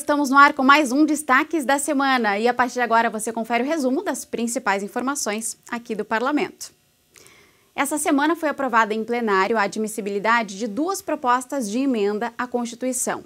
estamos no ar com mais um Destaques da Semana e a partir de agora você confere o resumo das principais informações aqui do Parlamento. Essa semana foi aprovada em plenário a admissibilidade de duas propostas de emenda à Constituição.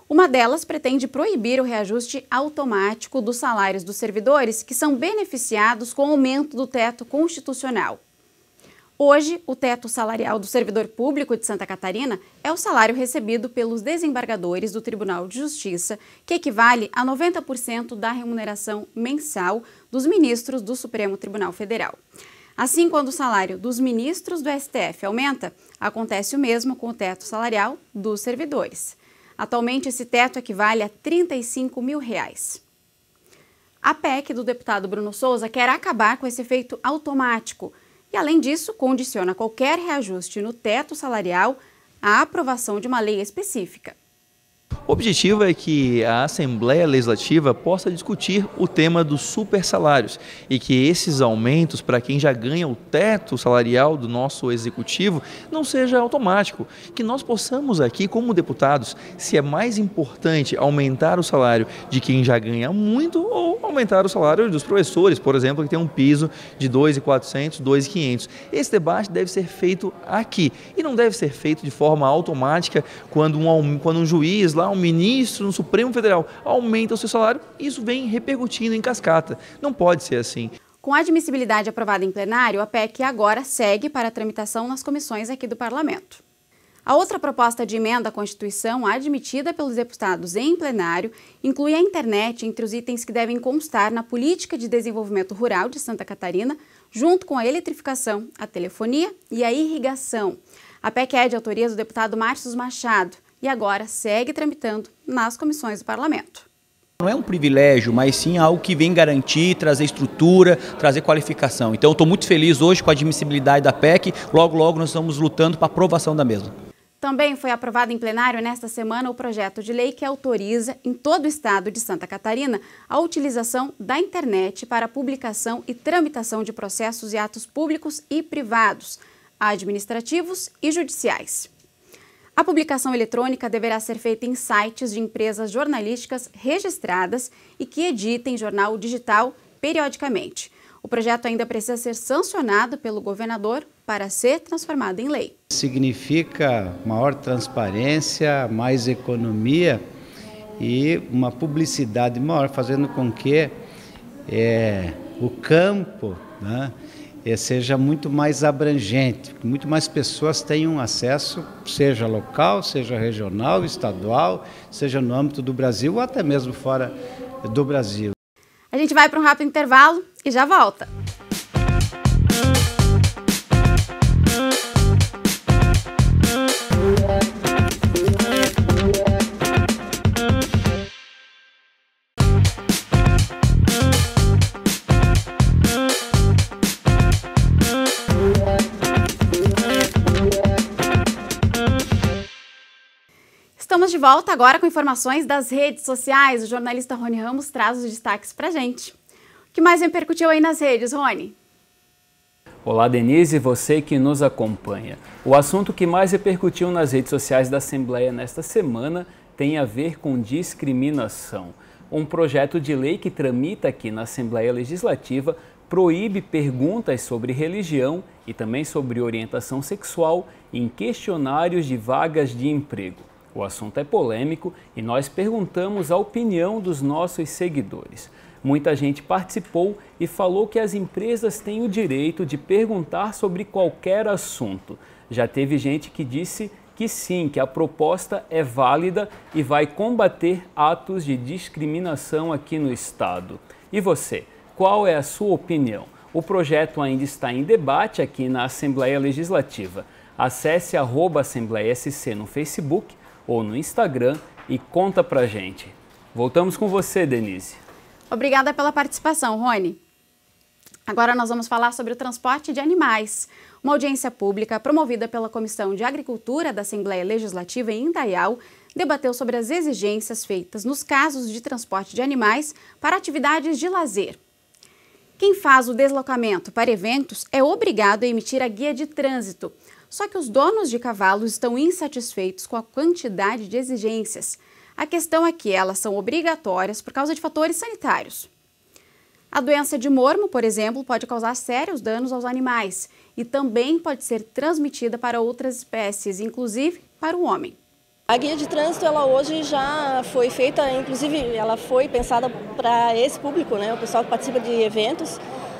Uma delas pretende proibir o reajuste automático dos salários dos servidores que são beneficiados com o aumento do teto constitucional. Hoje, o teto salarial do servidor público de Santa Catarina é o salário recebido pelos desembargadores do Tribunal de Justiça, que equivale a 90% da remuneração mensal dos ministros do Supremo Tribunal Federal. Assim, quando o salário dos ministros do STF aumenta, acontece o mesmo com o teto salarial dos servidores. Atualmente, esse teto equivale a R$ 35 mil. A PEC do deputado Bruno Souza quer acabar com esse efeito automático e, além disso, condiciona qualquer reajuste no teto salarial à aprovação de uma lei específica. O objetivo é que a Assembleia Legislativa possa discutir o tema dos supersalários e que esses aumentos para quem já ganha o teto salarial do nosso Executivo não seja automático, que nós possamos aqui, como deputados, se é mais importante aumentar o salário de quem já ganha muito ou aumentar o salário dos professores, por exemplo, que tem um piso de R$ 2.400, R$ 2.500. Esse debate deve ser feito aqui e não deve ser feito de forma automática quando um juiz lá, um ministro no Supremo Federal aumenta o seu salário, isso vem repercutindo em cascata. Não pode ser assim. Com a admissibilidade aprovada em plenário, a PEC agora segue para a tramitação nas comissões aqui do Parlamento. A outra proposta de emenda à Constituição, admitida pelos deputados em plenário, inclui a internet entre os itens que devem constar na Política de Desenvolvimento Rural de Santa Catarina, junto com a eletrificação, a telefonia e a irrigação. A PEC é de autoria do deputado Márcio Machado e agora segue tramitando nas comissões do Parlamento. Não é um privilégio, mas sim algo que vem garantir, trazer estrutura, trazer qualificação. Então eu estou muito feliz hoje com a admissibilidade da PEC, logo nós estamos lutando para a aprovação da mesma. Também foi aprovado em plenário nesta semana o projeto de lei que autoriza, em todo o estado de Santa Catarina, a utilização da internet para a publicação e tramitação de processos e atos públicos e privados, administrativos e judiciais. A publicação eletrônica deverá ser feita em sites de empresas jornalísticas registradas e que editem jornal digital periodicamente. O projeto ainda precisa ser sancionado pelo governador para ser transformado em lei. Significa maior transparência, mais economia e uma publicidade maior, fazendo com que o campo, né, seja muito mais abrangente, que muito mais pessoas tenham acesso, seja local, seja regional, estadual, seja no âmbito do Brasil ou até mesmo fora do Brasil. A gente vai para um rápido intervalo e já volta. Estamos de volta agora com informações das redes sociais. O jornalista Rony Ramos traz os destaques pra gente. O que mais repercutiu aí nas redes, Rony? Olá, Denise, você que nos acompanha. O assunto que mais repercutiu nas redes sociais da Assembleia nesta semana tem a ver com discriminação. Um projeto de lei que tramita aqui na Assembleia Legislativa proíbe perguntas sobre religião e também sobre orientação sexual em questionários de vagas de emprego. O assunto é polêmico e nós perguntamos a opinião dos nossos seguidores. Muita gente participou e falou que as empresas têm o direito de perguntar sobre qualquer assunto. Já teve gente que disse que sim, que a proposta é válida e vai combater atos de discriminação aqui no estado. E você, qual é a sua opinião? O projeto ainda está em debate aqui na Assembleia Legislativa. Acesse @AssembleiaSC no Facebook ou no Instagram e conta pra gente. Voltamos com você, Denise. Obrigada pela participação, Rony. Agora nós vamos falar sobre o transporte de animais. Uma audiência pública promovida pela Comissão de Agricultura da Assembleia Legislativa em Indaial debateu sobre as exigências feitas nos casos de transporte de animais para atividades de lazer. Quem faz o deslocamento para eventos é obrigado a emitir a guia de trânsito. Só que os donos de cavalos estão insatisfeitos com a quantidade de exigências. A questão é que elas são obrigatórias por causa de fatores sanitários. A doença de mormo, por exemplo, pode causar sérios danos aos animais e também pode ser transmitida para outras espécies, inclusive para o homem. A guia de trânsito, ela hoje já foi feita, inclusive ela foi pensada para esse público, né? O pessoal que participa de eventos,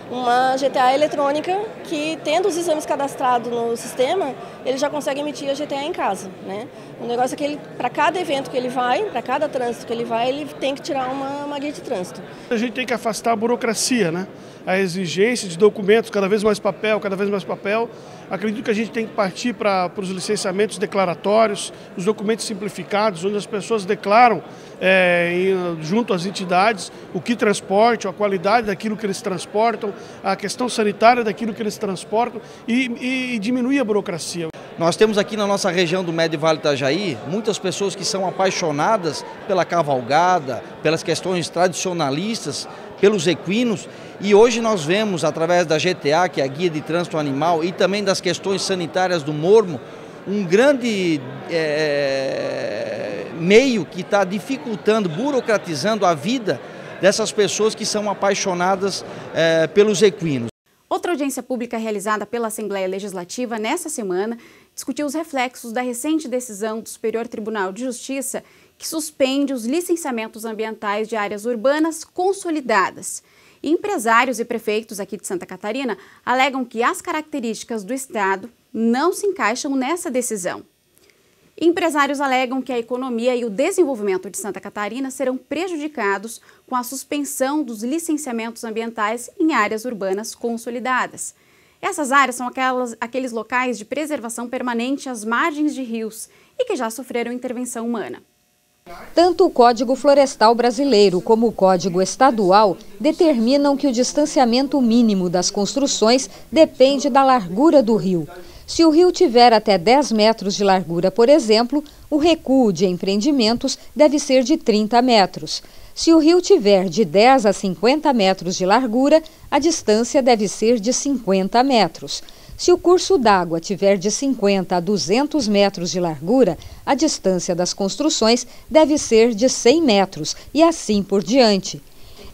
uma GTA eletrônica que, tendo os exames cadastrados no sistema, ele já consegue emitir a GTA em casa, né? O negócio é que para cada evento que ele vai, para cada trânsito que ele vai, ele tem que tirar uma guia de trânsito. A gente tem que afastar a burocracia, né? A exigência de documentos, cada vez mais papel, cada vez mais papel. Acredito que a gente tem que partir para os licenciamentos declaratórios, os documentos simplificados, onde as pessoas declaram junto às entidades o que transportam, a qualidade daquilo que eles transportam, a questão sanitária daquilo que eles transportam e diminuir a burocracia. Nós temos aqui na nossa região do Médio Vale do Itajaí muitas pessoas que são apaixonadas pela cavalgada, pelas questões tradicionalistas, pelos equinos, e hoje nós vemos, através da GTA, que é a Guia de Trânsito Animal, e também das questões sanitárias do mormo, um grande meio que está dificultando, burocratizando a vida dessas pessoas que são apaixonadas pelos equinos. Outra audiência pública realizada pela Assembleia Legislativa nesta semana discutiu os reflexos da recente decisão do Superior Tribunal de Justiça que suspende os licenciamentos ambientais de áreas urbanas consolidadas. E empresários e prefeitos aqui de Santa Catarina alegam que as características do Estado não se encaixam nessa decisão. Empresários alegam que a economia e o desenvolvimento de Santa Catarina serão prejudicados com a suspensão dos licenciamentos ambientais em áreas urbanas consolidadas. Essas áreas são aqueles locais de preservação permanente às margens de rios e que já sofreram intervenção humana. Tanto o Código Florestal Brasileiro como o Código Estadual determinam que o distanciamento mínimo das construções depende da largura do rio. Se o rio tiver até 10 metros de largura, por exemplo, o recuo de empreendimentos deve ser de 30 metros. Se o rio tiver de 10 a 50 metros de largura, a distância deve ser de 50 metros. Se o curso d'água tiver de 50 a 200 metros de largura, a distância das construções deve ser de 100 metros e assim por diante.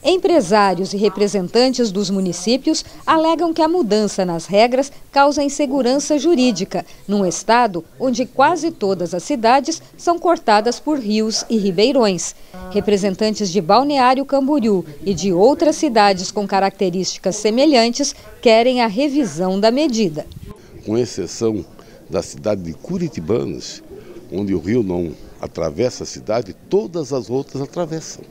Empresários e representantes dos municípios alegam que a mudança nas regras causa insegurança jurídica, num estado onde quase todas as cidades são cortadas por rios e ribeirões. Representantes de Balneário Camboriú e de outras cidades com características semelhantes querem a revisão da medida. Com exceção da cidade de Curitibanos, onde o rio não atravessa a cidade, todas as outras atravessam.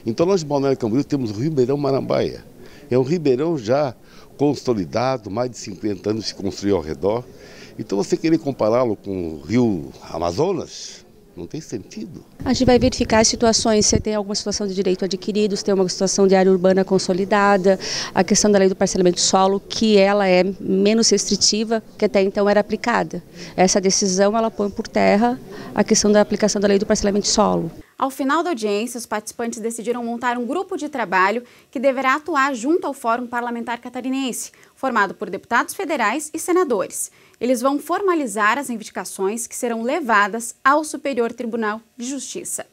Então nós de Balneário Camboriú temos o Ribeirão Marambaia. É um ribeirão já consolidado, mais de 50 anos se construiu ao redor. Então você querer compará-lo com o rio Amazonas, não tem sentido. A gente vai verificar as situações, se tem alguma situação de direito adquirido, se tem uma situação de área urbana consolidada, a questão da lei do parcelamento de solo, que ela é menos restritiva, que até então era aplicada. Essa decisão, ela põe por terra a questão da aplicação da lei do parcelamento de solo. Ao final da audiência, os participantes decidiram montar um grupo de trabalho que deverá atuar junto ao Fórum Parlamentar Catarinense, formado por deputados federais e senadores. Eles vão formalizar as reivindicações que serão levadas ao Superior Tribunal de Justiça.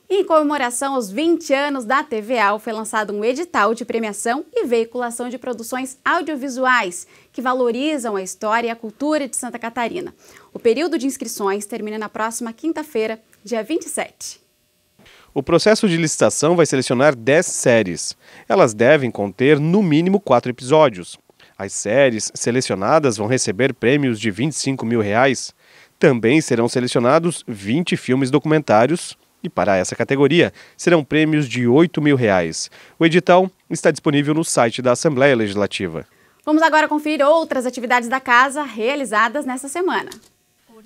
E em comemoração aos 20 anos da TVA, foi lançado um edital de premiação e veiculação de produções audiovisuais que valorizam a história e a cultura de Santa Catarina. O período de inscrições termina na próxima quinta-feira, dia 27. O processo de licitação vai selecionar 10 séries. Elas devem conter, no mínimo, 4 episódios. As séries selecionadas vão receber prêmios de R$25 mil. Também serão selecionados 20 filmes documentários e, para essa categoria, serão prêmios de R$8 mil. O edital está disponível no site da Assembleia Legislativa. Vamos agora conferir outras atividades da Casa realizadas nesta semana.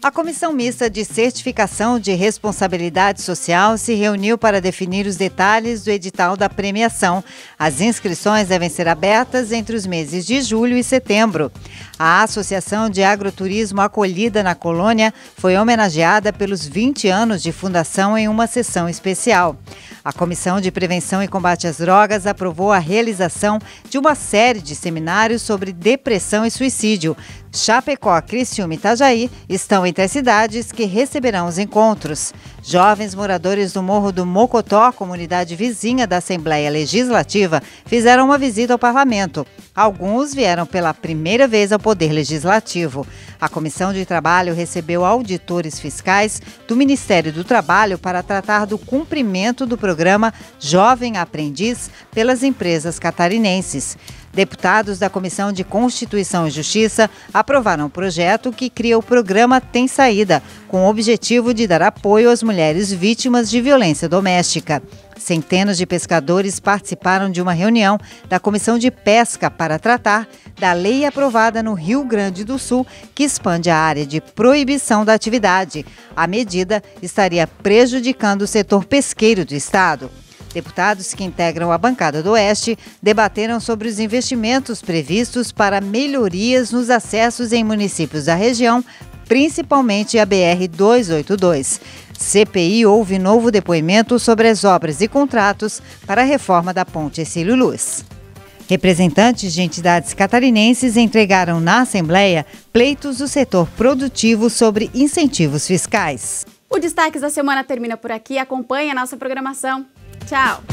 A Comissão Mista de Certificação de Responsabilidade Social se reuniu para definir os detalhes do edital da premiação. As inscrições devem ser abertas entre os meses de julho e setembro. A Associação de Agroturismo Acolhida na Colônia foi homenageada pelos 20 anos de fundação em uma sessão especial. A Comissão de Prevenção e Combate às Drogas aprovou a realização de uma série de seminários sobre depressão e suicídio. Chapecó, Criciúma e Itajaí estão entre as cidades que receberão os encontros. Jovens moradores do Morro do Mocotó, comunidade vizinha da Assembleia Legislativa, fizeram uma visita ao parlamento. Alguns vieram pela primeira vez ao Poder Legislativo. A Comissão de Trabalho recebeu auditores fiscais do Ministério do Trabalho para tratar do cumprimento do programa Jovem Aprendiz pelas empresas catarinenses. Deputados da Comissão de Constituição e Justiça aprovaram um projeto que cria o programa Tem Saída, com o objetivo de dar apoio às mulheres vítimas de violência doméstica. Centenas de pescadores participaram de uma reunião da Comissão de Pesca para tratar da lei aprovada no Rio Grande do Sul, que expande a área de proibição da atividade. A medida estaria prejudicando o setor pesqueiro do estado. Deputados que integram a bancada do Oeste debateram sobre os investimentos previstos para melhorias nos acessos em municípios da região, principalmente a BR-282. CPI houve novo depoimento sobre as obras e contratos para a reforma da Ponte Hercílio Luz. Representantes de entidades catarinenses entregaram na Assembleia pleitos do setor produtivo sobre incentivos fiscais. O Destaques da Semana termina por aqui. Acompanhe a nossa programação. Tchau!